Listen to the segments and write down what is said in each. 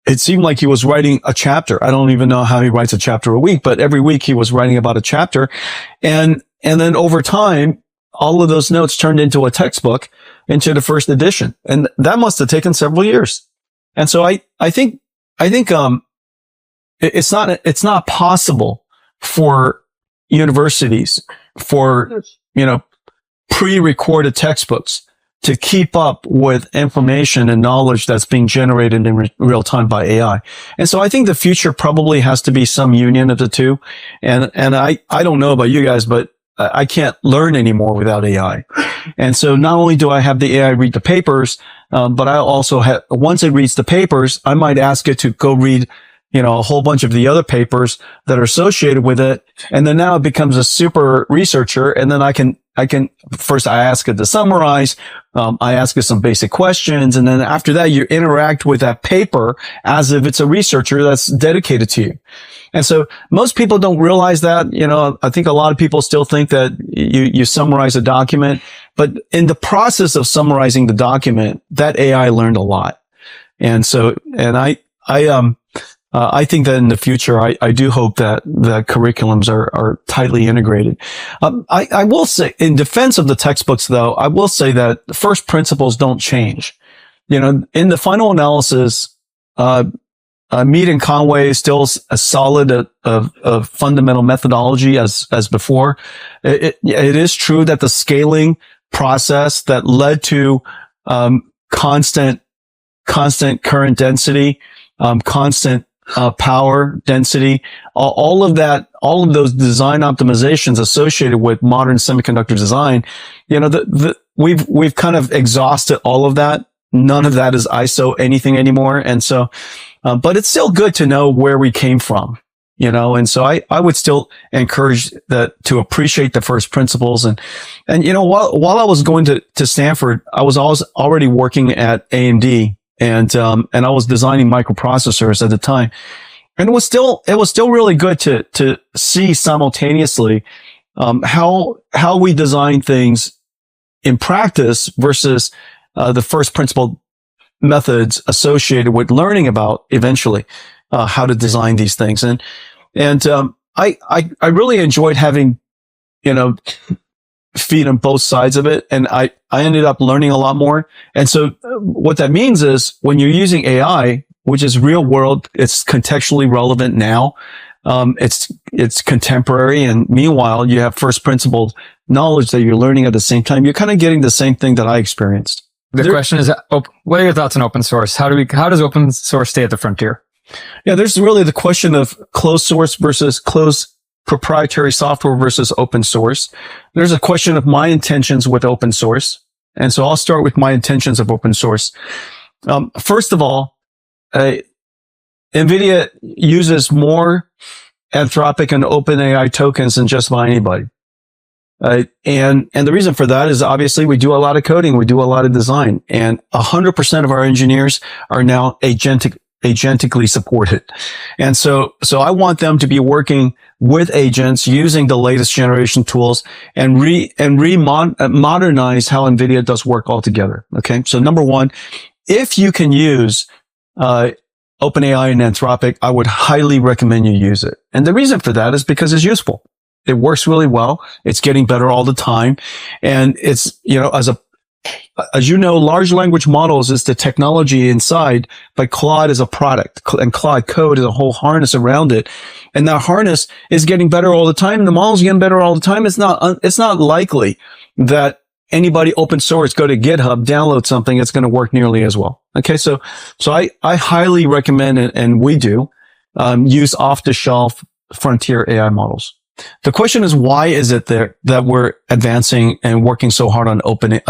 it seemed like he was writing a chapter. I don't even know how he writes a chapter a week, but every week he was writing about a chapter. And then over time, all of those notes turned into a textbook, into the first edition. And that must have taken several years. And so I think, it's not possible for universities, for, pre-recorded textbooks to keep up with information and knowledge that's being generated in real time by AI. And so I think the future probably has to be some union of the two. And I don't know about you guys, but I can't learn anymore without AI. And so not only do I have the AI read the papers, but I also have, once it reads the papers, I might ask it to go read, a whole bunch of the other papers that are associated with it. And then now it becomes a super researcher. And then I can first I ask it to summarize. I ask it some basic questions. And then after that, you interact with that paper as if it's a researcher that's dedicated to you. And so most people don't realize that, I think a lot of people still think that you summarize a document, but in the process of summarizing the document, that AI learned a lot. And so, I think that in the future, I do hope that the curriculums are tightly integrated. I will say, in defense of the textbooks, though, I will say that the first principles don't change. In the final analysis, Mead and Conway is still as solid a fundamental methodology as before. It is true that the scaling process that led to constant current density, constant power density, all of those design optimizations associated with modern semiconductor design, we've kind of exhausted all of that. None of that is ISO anything anymore. And so, but it's still good to know where we came from, and so I would still encourage that to appreciate the first principles. And while I was going to Stanford, I was already working at AMD. And I was designing microprocessors at the time. And it was still really good to see simultaneously, how we design things in practice versus, the first principle methods associated with learning about eventually, how to design these things. And I really enjoyed having, feet on both sides of it. And I ended up learning a lot more. And so what that means is when you're using AI, which is real world, it's contextually relevant now. It's contemporary. And meanwhile, you have first principle knowledge that you're learning at the same time. You're kind of getting the same thing that I experienced. The question is, what are your thoughts on open source? How does open source stay at the frontier? Yeah, there's really the question of closed source versus closed proprietary software versus open source. There's a question of my intentions with open source. And so I'll start with my intentions of open source. First of all, NVIDIA uses more Anthropic and OpenAI tokens than just about anybody. And the reason for that is obviously we do a lot of coding, we do a lot of design, and 100% of our engineers are now agentically supported. And so I want them to be working with agents using the latest generation tools and modernize how NVIDIA does work altogether. Okay. So number one, if you can use, OpenAI and Anthropic, I would highly recommend you use it. And the reason for that is because it's useful. It works really well. It's getting better all the time. And it's, as you know, large language models is the technology inside, but Claude is a product, and Claude Code is a whole harness around it. And that harness is getting better all the time. The model's getting better all the time. It's not likely that anybody open source go to GitHub, download something, it's going to work nearly as well. Okay. So I highly recommend it, and we do, use off the shelf frontier AI models. The question is, why is it that we're advancing and working so hard on open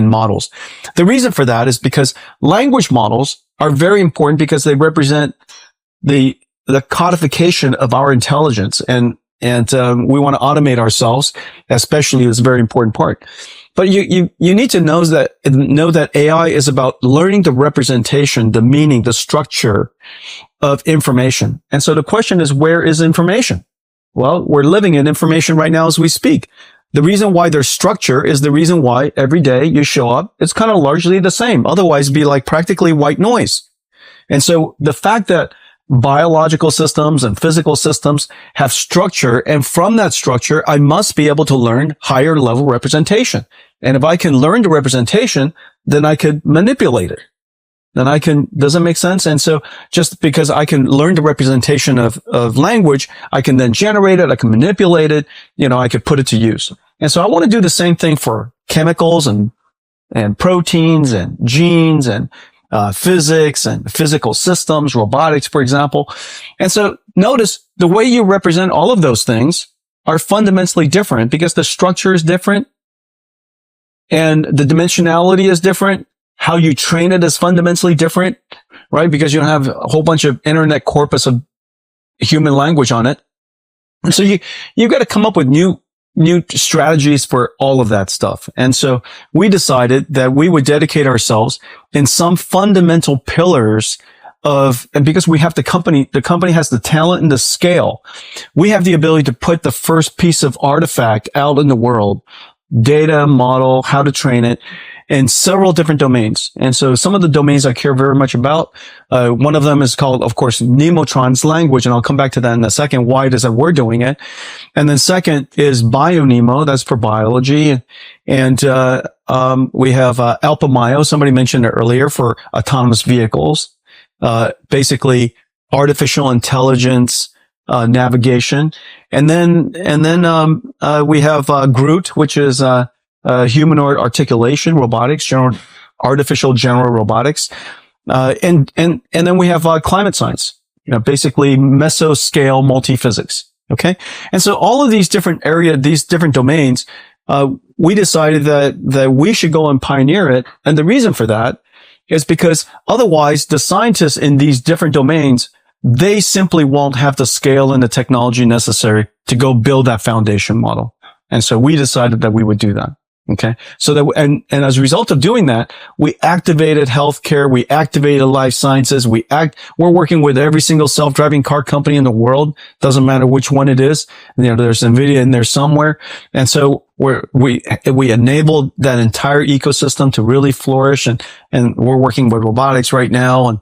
models? The reason for that is because language models are very important because they represent the codification of our intelligence, and we want to automate ourselves, especially is a very important part. But you need to know that AI is about learning the representation, the meaning, the structure of information. And so the question is, where is information? Well, we're living in information right now as we speak. The reason why there's structure is the reason why every day you show up, it's kind of largely the same. Otherwise, it'd be like practically white noise. And so the fact that biological systems and physical systems have structure, and from that structure, I must be able to learn higher level representation. And if I can learn the representation, then I could manipulate it. Does it make sense? And so just because I can learn the representation of language, I can then generate it, I can manipulate it, I could put it to use. And so I want to do the same thing for chemicals and proteins and genes and physics and physical systems, robotics, for example. And so notice the way you represent all of those things are fundamentally different because the structure is different and the dimensionality is different. How you train it is fundamentally different, right? Because you don't have a whole bunch of internet corpus of human language on it. And so you've got to come up with new strategies for all of that stuff. And so we decided that we would dedicate ourselves in some fundamental pillars and because we have the company has the talent and the scale, we have the ability to put the first piece of artifact out in the world, data, model, how to train it, in several different domains. And so some of the domains I care very much about, one of them is called, of course, Nemotron's language, and I'll come back to that in a second. Why it is that we're doing it? And then second is BioNemo, that's for biology. And we have AlphaMyo, somebody mentioned it earlier, for autonomous vehicles, basically artificial intelligence, navigation. And then we have Groot, which is humanoid articulation robotics, artificial general robotics, and then we have climate science, basically mesoscale multiphysics. Okay, and so all of these different these different domains, we decided that we should go and pioneer it, and the reason for that is because otherwise the scientists in these different domains, they simply won't have the scale and the technology necessary to go build that foundation model. And so we decided that we would do that. Okay. So that, and as a result of doing that, we activated healthcare. We activated life sciences. We're working with every single self-driving car company in the world. Doesn't matter which one it is. There's NVIDIA in there somewhere. And so we enabled that entire ecosystem to really flourish. And we're working with robotics right now and,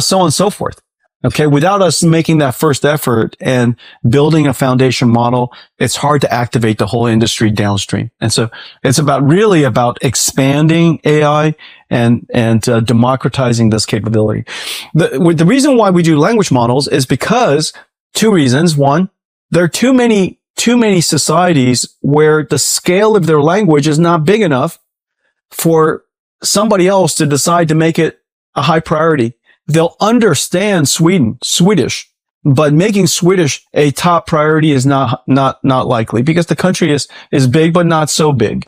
so on and so forth. Okay. Without us making that first effort and building a foundation model, it's hard to activate the whole industry downstream. And so it's really about expanding AI and democratizing this capability. The reason why we do language models is because two reasons. One, there are too many societies where the scale of their language is not big enough for somebody else to decide to make it a high priority. They'll understand Swedish, but making Swedish a top priority is not likely because the country is big, but not so big.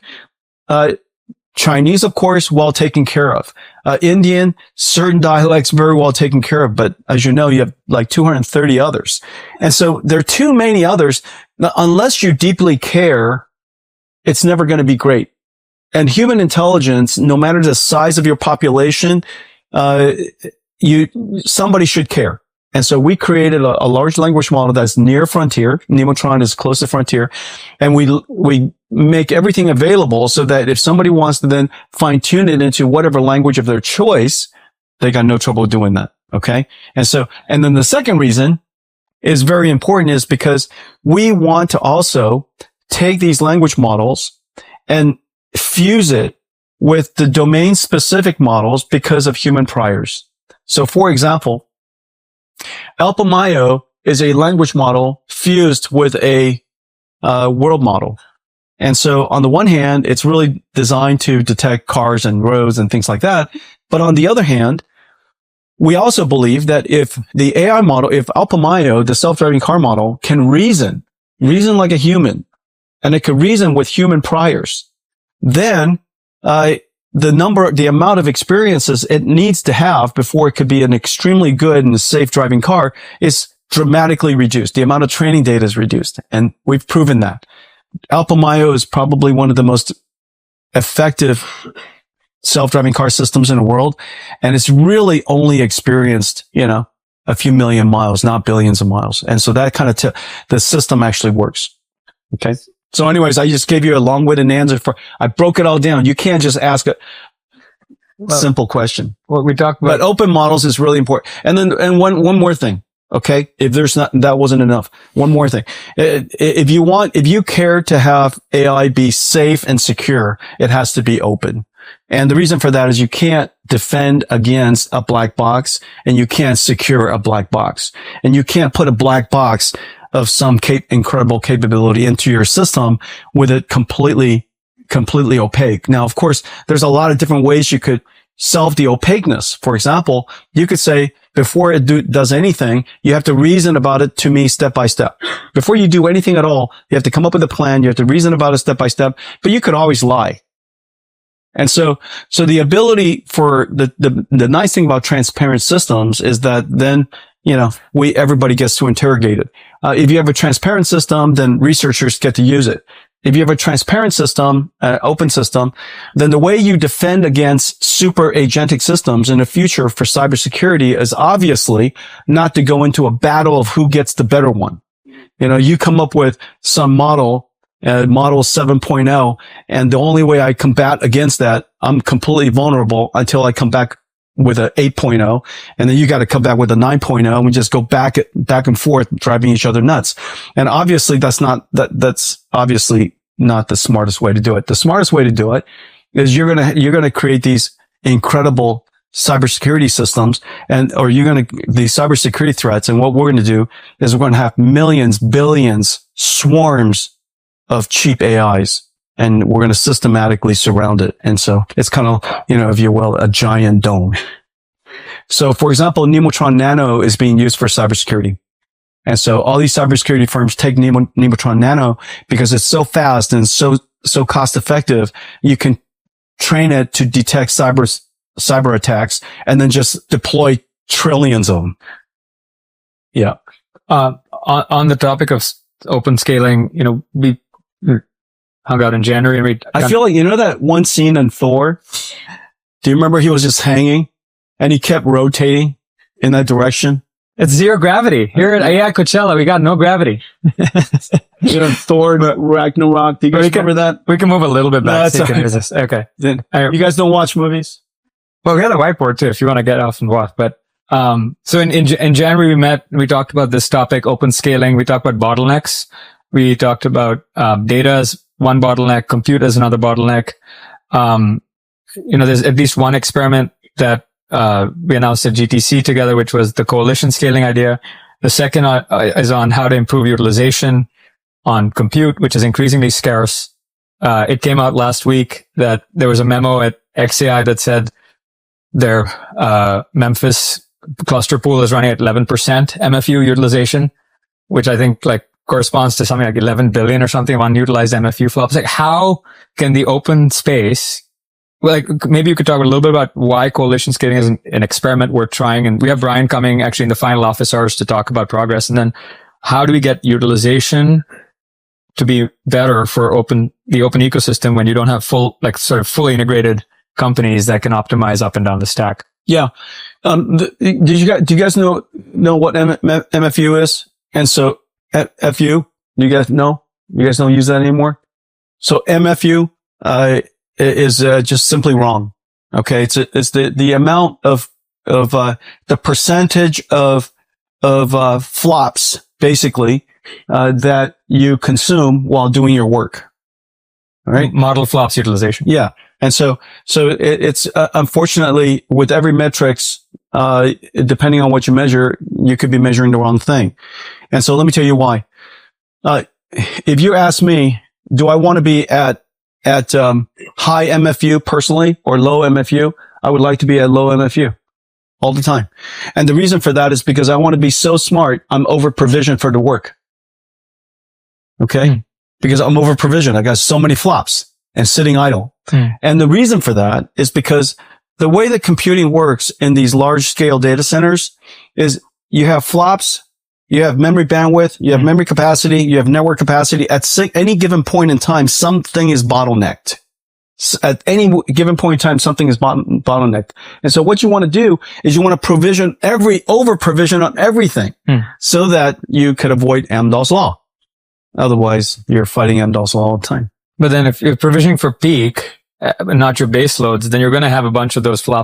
Chinese, of course, well taken care of. Indian, certain dialects very well taken care of, but as you know, you have like 230 others. And so there are too many others. Now, unless you deeply care, it's never going to be great. And human intelligence, no matter the size of your population, somebody should care. And so we created a large language model that's near frontier. Nemotron is close to frontier. And we make everything available so that if somebody wants to then fine tune it into whatever language of their choice, they got no trouble doing that. Okay. And then the second reason is very important is because we want to also take these language models and fuse it with the domain specific models because of human priors. So, for example, AlphaMyo is a language model fused with a world model. And so, on the one hand, it's really designed to detect cars and roads and things like that. But on the other hand, we also believe that if the AI model, if AlphaMyo, the self-driving car model, can reason like a human, and it can reason with human priors, then the amount of experiences it needs to have before it could be an extremely good and safe driving car is dramatically reduced. The amount of training data is reduced. And we've proven that. AlphaMyo is probably one of the most effective self-driving car systems in the world. And it's really only experienced, a few million miles, not billions of miles. And so that kind of, the system actually works. Okay. So anyways, I just gave you a long-winded answer I broke it all down. You can't just ask simple question. What we talked But about. open models is really important. And one more thing. Okay. If that wasn't enough. One more thing. If you care to have AI be safe and secure, it has to be open. And the reason for that is you can't defend against a black box and you can't secure a black box and you can't put a black box of some incredible capability into your system with it completely opaque. Now, of course, there's a lot of different ways you could solve the opaqueness. For example, you could say, before it does anything, you have to reason about it to me step by step. Before you do anything at all, you have to come up with a plan. You have to reason about it step by step, but you could always lie. And so the ability for the nice thing about transparent systems is that then, everybody gets to interrogate it. If you have a transparent system, then researchers get to use it. If you have a transparent system, open system, then the way you defend against super agentic systems in the future for cybersecurity is obviously not to go into a battle of who gets the better one. You come up with some model 7.0, and the only way I combat against that, I'm completely vulnerable until I come back with a 8.0, and then you got to come back with a 9.0, and we just go back and forth, driving each other nuts. And obviously that's obviously not the smartest way to do it. The smartest way to do it is you're going to create these incredible cybersecurity systems these cybersecurity threats. And what we're going to do is we're going to have millions, billions, swarms of cheap AIs. And we're going to systematically surround it. And so it's kind of, if you will, a giant dome. So for example, Nemotron Nano is being used for cybersecurity. And so all these cybersecurity firms take Nemotron Nano because it's so fast and so cost effective. You can train it to detect cyber attacks and then just deploy trillions of them. Yeah. On the topic of open scaling, we hung out in January and I feel like, that one scene in Thor? Do you remember he was just hanging and he kept rotating in that direction? It's zero gravity. Here at AI Coachella, we got no gravity. Thor, Ragnarok. Do you guys remember that? We can move a little bit back. No, okay. Then, you guys don't watch movies? Well, we had a whiteboard too, if you want to get off and watch. But so in January we talked about this topic, open scaling. We talked about bottlenecks. We talked about data as one bottleneck, compute as another bottleneck. There's at least one experiment that we announced at GTC together, which was the coalition scaling idea. The second is on how to improve utilization on compute, which is increasingly scarce. It came out last week that there was a memo at XAI that said their Memphis cluster pool is running at 11% MFU utilization, which I think corresponds to something like 11 billion or something of unutilized MFU flops. How can the open space, maybe you could talk a little bit about why coalition scaling is an experiment worth trying. And we have Brian coming actually in the final office hours to talk about progress. And then how do we get utilization to be better for the open ecosystem when you don't have fully integrated companies that can optimize up and down the stack? Yeah. Do you guys know what MFU is? And so FU, you guys know? You guys don't use that anymore? So MFU, is just simply wrong. Okay. It's the amount of the percentage of flops basically, that you consume while doing your work. All right. Model flops utilization. Yeah. And so it's unfortunately with every metrics, depending on what you measure, you could be measuring the wrong thing. And so let me tell you why. If you ask me, do I want to be at high MFU personally or low MFU? I would like to be at low MFU all the time. And the reason for that is because I want to be so smart, I'm over provisioned for the work. Okay. Because I'm over provisioned. I got so many flops and sitting idle. And the reason for that is because the way that computing works in these large scale data centers is you have flops, you have memory bandwidth, you have memory capacity, you have network capacity. At any given point in time, something is bottlenecked. At any given point in time, something is bottlenecked. And so what you want to do is you want to provision over provision on everything so that you could avoid Amdahl's law. Otherwise, you're fighting Amdahl's law all the time. But then if you're provisioning for peak not your base loads, then you're going to have a bunch of those flops